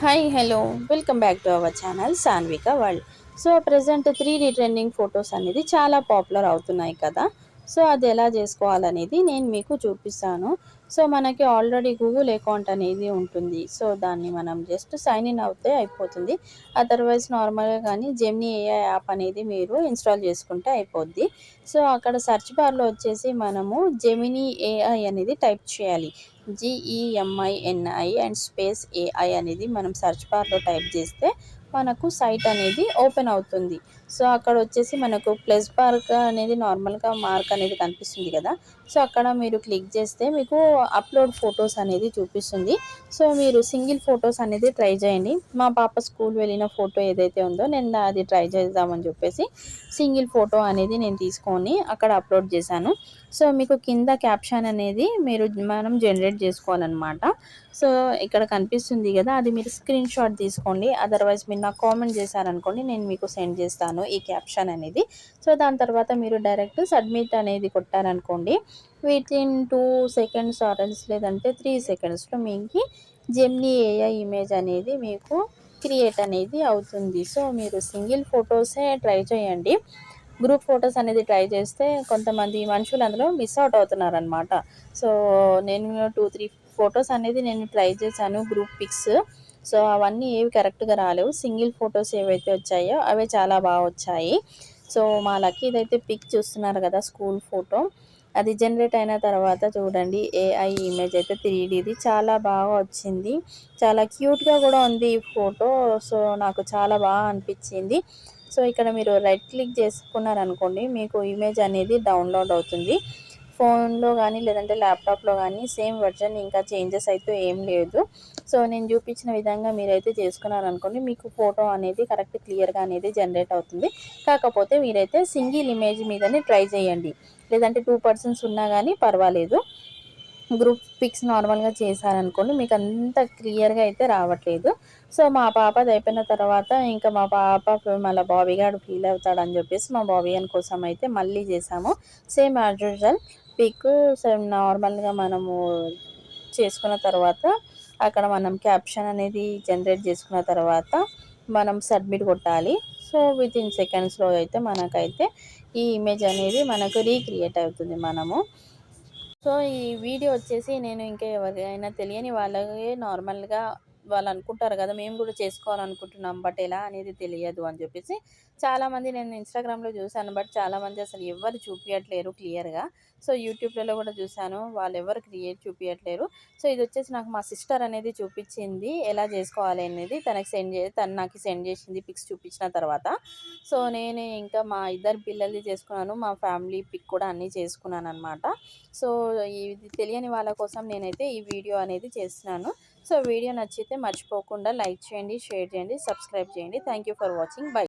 Hi, hello, welcome back to our channel Sanvika world. So present 3D trending photos అనేది చాలా popular అవుతున్నాయి కదా. So అది ఎలా చేసుకోవాలనేది నేను మీకు చూపిస్తాను. సో మనకి ఆల్రెడీ గూగుల్ అకౌంట్ అనేది ఉంటుంది. సో దాన్ని మనం జస్ట్ సైన్ ఇన్ అవుతే అయిపోతుంది. అదర్వైజ్ నార్మల్గా కానీ జెమినీ ఏఐ యాప్ అనేది మీరు ఇన్స్టాల్ చేసుకుంటే అయిపోద్ది. సో అక్కడ సెర్చ్ బార్లో వచ్చేసి మనము జెమినీ ఏఐ అనేది టైప్ చేయాలి. జీఈఎంఐఎన్ఐ అండ్ స్పేస్ ఏఐ అనేది మనం సెర్చ్ బార్లో టైప్ చేస్తే మనకు సైట్ అనేది ఓపెన్ అవుతుంది. సో అక్కడ వచ్చేసి మనకు ప్లస్ మార్క్ అనేది నార్మల్గా మార్క్ అనేది కనిపిస్తుంది కదా. సో అక్కడ మీరు క్లిక్ చేస్తే మీకు అప్లోడ్ ఫొటోస్ అనేది చూపిస్తుంది. సో మీరు సింగిల్ ఫొటోస్ అనేది ట్రై చేయండి. మా పాప స్కూల్ వెళ్ళిన ఫోటో ఏదైతే ఉందో నేను అది ట్రై చేద్దామని చెప్పేసి సింగిల్ ఫోటో అనేది నేను తీసుకొని అక్కడ అప్లోడ్ చేశాను. సో మీకు కింద క్యాప్షన్ అనేది మనం జనరేట్ చేసుకోవాలన్నమాట. సో ఇక్కడ కనిపిస్తుంది కదా, అది మీరు స్క్రీన్ షాట్ తీసుకోండి. అదర్వైజ్ మీరు నాకు కామెంట్ చేశారనుకోండి, నేను మీకు సెండ్ చేస్తాను ఈ క్యాప్షన్ అనేది. సో దాని తర్వాత మీరు డైరెక్ట్ సబ్మిట్ అనేది కొట్టారనుకోండి, వితిన్ 2 సెకండ్స్ ఆర్ఎల్స్ లేదంటే 3 సెకండ్స్లో మీకు జెమినీ ఏఐ ఇమేజ్ అనేది మీకు క్రియేట్ అనేది అవుతుంది. సో మీరు సింగిల్ ఫొటోసే ట్రై చేయండి. గ్రూప్ ఫొటోస్ అనేది ట్రై చేస్తే కొంతమంది మనుషులు అందులో మిస్ అవుట్ అవుతున్నారనమాట. సో నేను 2, 3 ఫొటోస్ అనేది నేను ట్రై చేశాను గ్రూప్ పిక్స్. సో అవన్నీ ఏవి కరెక్ట్గా రాలేవు. సింగిల్ ఫొటోస్ ఏవైతే వచ్చాయో అవే చాలా బాగా వచ్చాయి. సో మా లక్కీదైతే పిక్ చూస్తున్నారు కదా, స్కూల్ ఫోటో అది జనరేట్ అయిన తర్వాత చూడండి, ఏఐ ఇమేజ్ అయితే 3Dది చాలా బాగా వచ్చింది. చాలా క్యూట్గా కూడా ఉంది ఈ ఫోటో. సో నాకు చాలా బాగా అనిపించింది. సో ఇక్కడ మీరు రైట్ క్లిక్ చేసుకున్నారనుకోండి, మీకు ఇమేజ్ అనేది డౌన్లోడ్ అవుతుంది. ఫోన్లో కానీ లేదంటే ల్యాప్టాప్లో కానీ సేమ్ వర్జన్, ఇంకా చేంజెస్ అయితే ఏం లేదు. సో నేను చూపించిన విధంగా మీరైతే చేసుకున్నారనుకోండి, మీకు ఫోటో అనేది కరెక్ట్ క్లియర్గా అనేది జనరేట్ అవుతుంది. కాకపోతే మీరైతే సింగిల్ ఇమేజ్ మీదనే ట్రై చేయండి. లేదంటే 2 పర్సన్స్ ఉన్నా కానీ పర్వాలేదు. గ్రూప్ పిక్స్ నార్మల్గా చేశారనుకోండి, మీకు అంత క్లియర్గా అయితే రావట్లేదు. సో మా పాపది అయిపోయిన తర్వాత ఇంకా మా పాప మళ్ళీ బాబీ గారు ఫీల్ అవుతాడని చెప్పేసి మా బాబీ గారి కోసం అయితే మళ్ళీ చేసాము. Same as usual pick same నార్మల్గా మనము చేసుకున్న తర్వాత అక్కడ మనం క్యాప్షన్ అనేది జనరేట్ చేసుకున్న తర్వాత మనం సబ్మిట్ కొట్టాలి. సో వితిన్ సెకండ్స్లో అయితే మనకైతే ఈ ఇమేజ్ అనేది మనకు రీక్రియేట్ అవుతుంది. సో ఈ వీడియో వచ్చేసి నేను ఇంకా ఎవరికైనా తెలియని వాళ్ళకి నార్మల్గా వాళ్ళు అనుకుంటారు కదా, మేము కూడా చేసుకోవాలనుకుంటున్నాం బట్ ఎలా అనేది తెలియదు అని చెప్పేసి చాలామంది నేను ఇన్స్టాగ్రామ్లో చూశాను. బట్ చాలామంది అసలు ఎవరు చూపించట్లేరు క్లియర్గా. సో యూట్యూబ్లలో కూడా చూశాను, వాళ్ళు ఎవరు క్రియేట్ చూపించట్లేరు. సో ఇది వచ్చేసి నాకు మా సిస్టర్ అనేది చూపించింది ఎలా చేసుకోవాలి అనేది. తను నాకు సెండ్ చేసింది పిక్స్ చూపించిన తర్వాత. సో నేనే ఇంకా మా ఇద్దరు పిల్లల్ని చేసుకున్నాను, మా ఫ్యామిలీ పిక్ కూడా అన్నీ చేసుకున్నాను అనమాట. సో ఇది తెలియని వాళ్ళ కోసం నేనైతే ఈ వీడియో అనేది చేస్తున్నాను. సో వీడియో నచ్చితే మర్చిపోకుండా లైక్ చేయండి, షేర్ చేయండి, సబ్స్క్రైబ్ చేయండి. Thank you for watching. By.